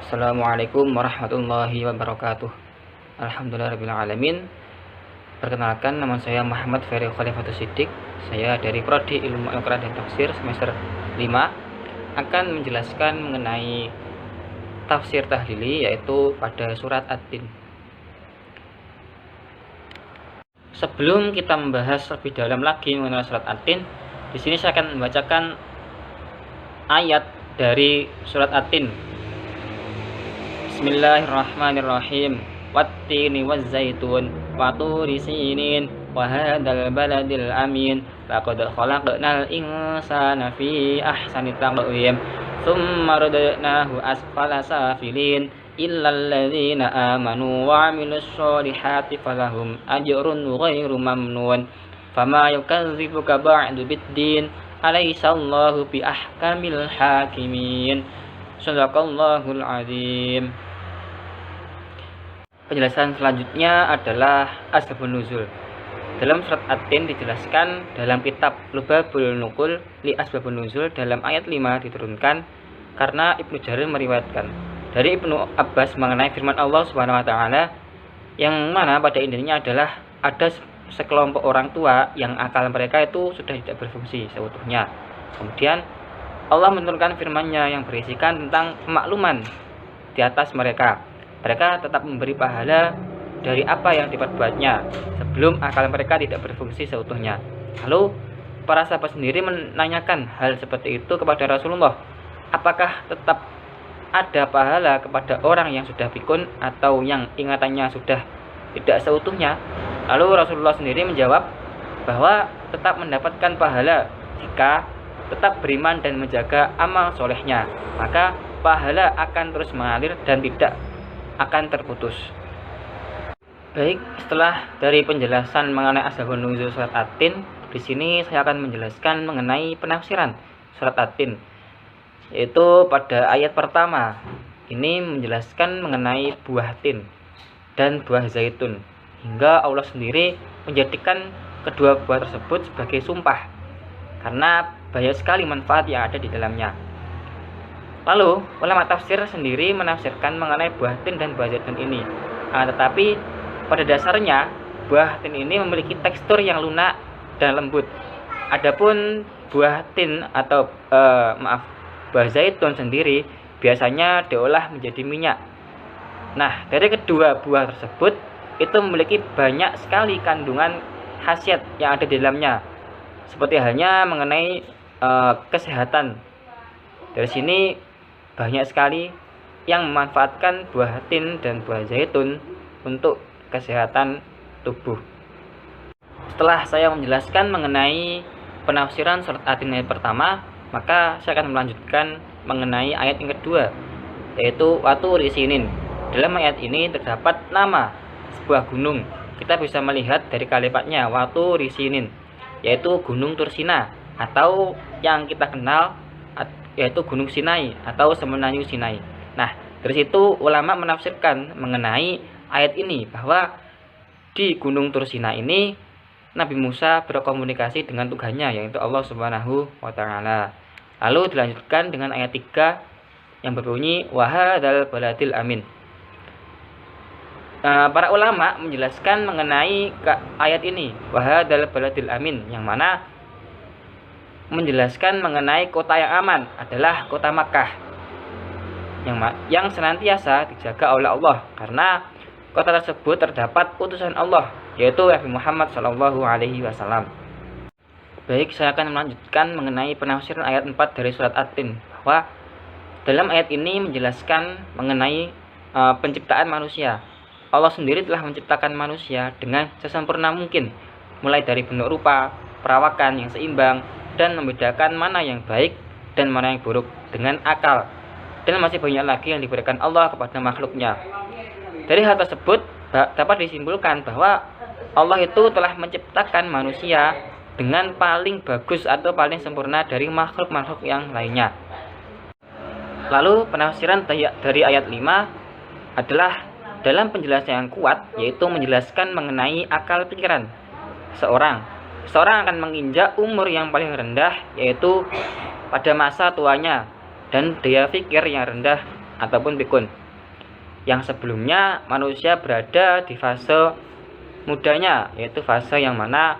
Assalamualaikum warahmatullahi wabarakatuh. Alhamdulillahirrahmanirrahim. Perkenalkan, nama saya Muhammad Ferry Khalifatus Siddiq. Saya dari Prodi Ilmu Al-Quran dan Tafsir semester 5 akan menjelaskan mengenai tafsir tahlili, yaitu pada surat At-Tin. Sebelum kita membahas lebih dalam lagi mengenai surat At-Tin, di sini saya akan membacakan ayat dari surat At-Tin. Bismillahirrahmanirrahim. Wattini wazzaitun wa turi sinin wa hadzal baladil amin laqad khalaqnal insana fi ahsani taqwim tsumma radadnahu asfala safilin illal ladzina amanu wa 'amilus sholihati falahum ajrun ghairu mamnun fama yukadzibuka ba'du biddin alaysallahu bi ahkamil hakimin. Shadaqallahul azim. Penjelasan selanjutnya adalah asbabun nuzul. Dalam surat At-Tin dijelaskan dalam kitab Lubabul Nuqul li asbabun nuzul dalam ayat 5 diturunkan karena Ibnu Jarir meriwayatkan dari Ibnu Abbas mengenai firman Allah Subhanahu wa taala, yang mana pada intinya adalah ada sekelompok orang tua yang akal mereka itu sudah tidak berfungsi seutuhnya. Kemudian Allah menurunkan firman-Nya yang berisikan tentang pemakluman di atas mereka. Mereka tetap memberi pahala dari apa yang diperbuatnya sebelum akal mereka tidak berfungsi seutuhnya. Lalu para sahabat sendiri menanyakan hal seperti itu kepada Rasulullah. Apakah tetap ada pahala kepada orang yang sudah pikun atau yang ingatannya sudah tidak seutuhnya? Lalu Rasulullah sendiri menjawab bahwa tetap mendapatkan pahala jika tetap beriman dan menjaga amal solehnya. Maka pahala akan terus mengalir dan tidak akan terputus. Baik, setelah dari penjelasan mengenai asbabun nuzul surat At-Tin, di sini saya akan menjelaskan mengenai penafsiran surat At-Tin, yaitu pada ayat pertama. Ini menjelaskan mengenai buah tin dan buah zaitun, hingga Allah sendiri menjadikan kedua buah tersebut sebagai sumpah karena banyak sekali manfaat yang ada di dalamnya. Lalu ulama tafsir sendiri menafsirkan mengenai buah tin dan buah zaitun ini. Tetapi pada dasarnya buah tin ini memiliki tekstur yang lunak dan lembut. Adapun buah tin atau buah zaitun sendiri biasanya diolah menjadi minyak. Nah, dari kedua buah tersebut itu memiliki banyak sekali kandungan khasiat yang ada di dalamnya. Seperti halnya mengenai kesehatan. Dari sini banyak sekali yang memanfaatkan buah tin dan buah zaitun untuk kesehatan tubuh. Setelah saya menjelaskan mengenai penafsiran surat At-Tin ayat pertama, maka saya akan melanjutkan mengenai ayat yang kedua, yaitu waturi sinin. Dalam ayat ini terdapat nama sebuah gunung. Kita bisa melihat dari kalimatnya waturi sinin, yaitu gunung Tursina atau yang kita kenal yaitu Gunung Sinai atau Semenanjung Sinai. Nah, dari situ ulama menafsirkan mengenai ayat ini bahwa di Gunung Tursina ini Nabi Musa berkomunikasi dengan Tuhannya, yaitu Allah Subhanahu wa taala. Lalu dilanjutkan dengan ayat 3 yang berbunyi wa hadzal baladil amin. Para ulama menjelaskan mengenai ayat ini wa hadzal baladil amin, yang mana menjelaskan mengenai kota yang aman adalah kota Makkah yang senantiasa dijaga oleh Allah, karena kota tersebut terdapat utusan Allah, yaitu Nabi Muhammad SAW. Baik, saya akan melanjutkan mengenai penafsiran ayat 4 dari surat At-Tin, bahwa dalam ayat ini menjelaskan mengenai penciptaan manusia. Allah sendiri telah menciptakan manusia dengan sesempurna mungkin, mulai dari bentuk rupa, perawakan yang seimbang, dan membedakan mana yang baik dan mana yang buruk dengan akal. Dan masih banyak lagi yang diberikan Allah kepada makhluknya. Dari hal tersebut dapat disimpulkan bahwa Allah itu telah menciptakan manusia dengan paling bagus atau paling sempurna dari makhluk-makhluk yang lainnya. Lalu penafsiran dari ayat 5 adalah dalam penjelasan yang kuat, yaitu menjelaskan mengenai akal pikiran seorang akan menginjak umur yang paling rendah, yaitu pada masa tuanya, dan daya pikir yang rendah ataupun pikun. Yang sebelumnya manusia berada di fase mudanya, yaitu fase yang mana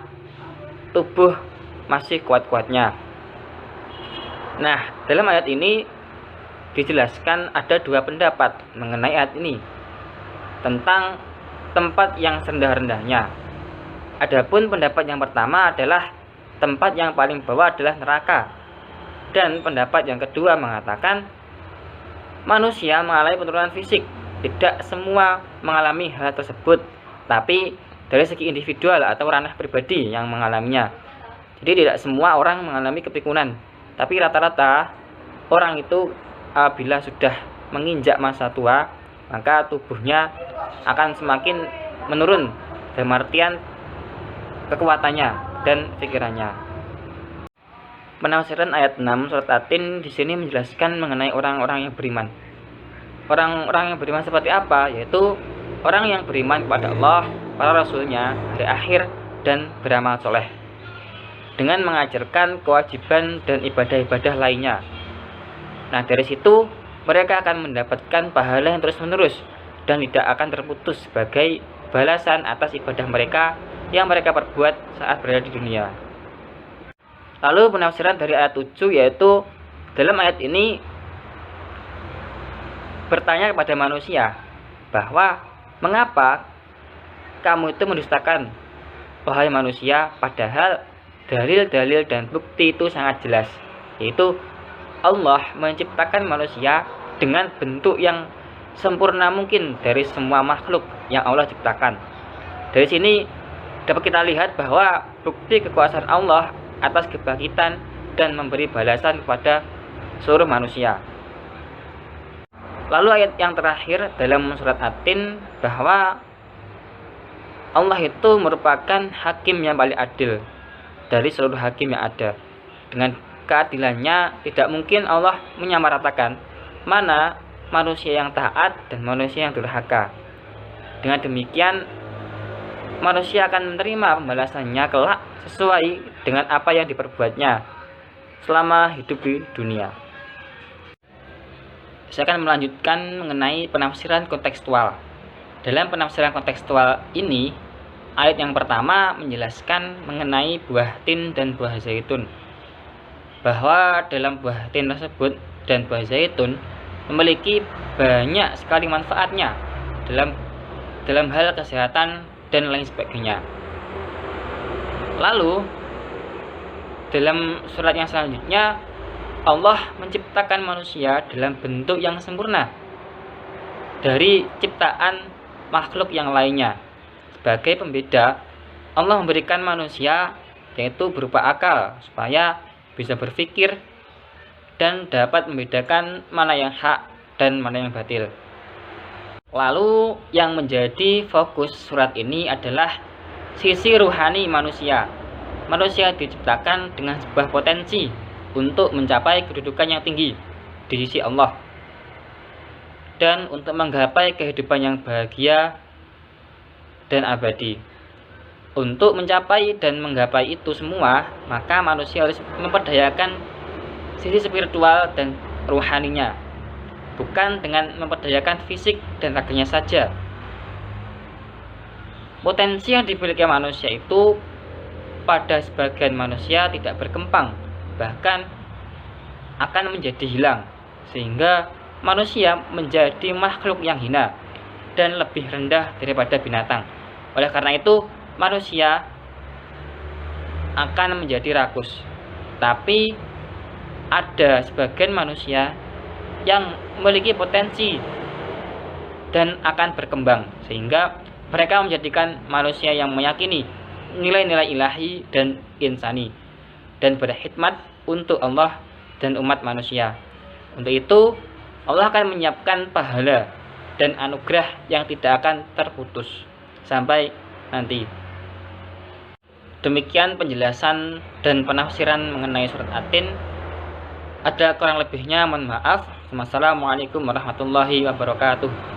tubuh masih kuat-kuatnya. Nah, dalam ayat ini dijelaskan ada dua pendapat mengenai ayat ini tentang tempat yang serendah-rendahnya. Adapun pendapat yang pertama adalah tempat yang paling bawah adalah neraka. Dan pendapat yang kedua mengatakan manusia mengalami penurunan fisik. Tidak semua mengalami hal tersebut, tapi dari segi individual atau ranah pribadi yang mengalaminya. Jadi tidak semua orang mengalami kepikunan, tapi rata-rata orang itu bila sudah menginjak masa tua, maka tubuhnya akan semakin menurun dalam artian kekuatannya dan pikirannya. Penafsiran ayat 6 surat At-Tin di sini menjelaskan mengenai orang-orang yang beriman. Orang-orang yang beriman seperti apa? Yaitu orang yang beriman kepada Allah, para rasulnya, hari akhir, dan beramal soleh dengan mengajarkan kewajiban dan ibadah-ibadah lainnya. Nah, dari situ mereka akan mendapatkan pahala yang terus-menerus dan tidak akan terputus sebagai balasan atas ibadah mereka yang mereka perbuat saat berada di dunia. Lalu penafsiran dari ayat 7 yaitu dalam ayat ini bertanya kepada manusia bahwa mengapa kamu itu mendustakan, wahai manusia, padahal dalil-dalil dan bukti itu sangat jelas, yaitu Allah menciptakan manusia dengan bentuk yang sempurna mungkin dari semua makhluk yang Allah ciptakan. Dari sini dapat kita lihat bahwa bukti kekuasaan Allah atas kebangkitan dan memberi balasan kepada seluruh manusia. Lalu ayat yang terakhir dalam surat At-Tin bahwa Allah itu merupakan hakim yang paling adil dari seluruh hakim yang ada. Dengan keadilannya tidak mungkin Allah menyamaratakan mana manusia yang taat dan manusia yang durhaka. Dengan demikian manusia akan menerima pembalasannya kelak sesuai dengan apa yang diperbuatnya selama hidup di dunia. Saya akan melanjutkan mengenai penafsiran kontekstual. Dalam penafsiran kontekstual ini, ayat yang pertama menjelaskan mengenai buah tin dan buah zaitun. Bahwa dalam buah tin tersebut dan buah zaitun memiliki banyak sekali manfaatnya dalam hal kesehatan dan lain sebagainya. Lalu dalam surat yang selanjutnya Allah menciptakan manusia dalam bentuk yang sempurna dari ciptaan makhluk yang lainnya. Sebagai pembeda, Allah memberikan manusia yaitu berupa akal supaya bisa berpikir dan dapat membedakan mana yang hak dan mana yang batil. Lalu yang menjadi fokus surat ini adalah sisi ruhani manusia. Manusia diciptakan dengan sebuah potensi untuk mencapai kedudukan yang tinggi di sisi Allah dan untuk menggapai kehidupan yang bahagia dan abadi. Untuk mencapai dan menggapai itu semua, maka manusia harus memperdayakan sisi spiritual dan ruhaninya, bukan dengan memperdayakan fisik dan raganya saja. Potensi yang dimiliki manusia itu pada sebagian manusia tidak berkembang, bahkan akan menjadi hilang, sehingga manusia menjadi makhluk yang hina dan lebih rendah daripada binatang. Oleh karena itu, manusia akan menjadi rakus. Tapi ada sebagian manusia yang memiliki potensi dan akan berkembang, sehingga mereka menjadikan manusia yang meyakini nilai-nilai ilahi dan insani dan berkhidmat untuk Allah dan umat manusia. Untuk itu Allah akan menyiapkan pahala dan anugerah yang tidak akan terputus sampai nanti. Demikian penjelasan dan penafsiran mengenai surat At-Tin. Ada kurang lebihnya mohon maaf. Wassalamualaikum warahmatullahi wabarakatuh.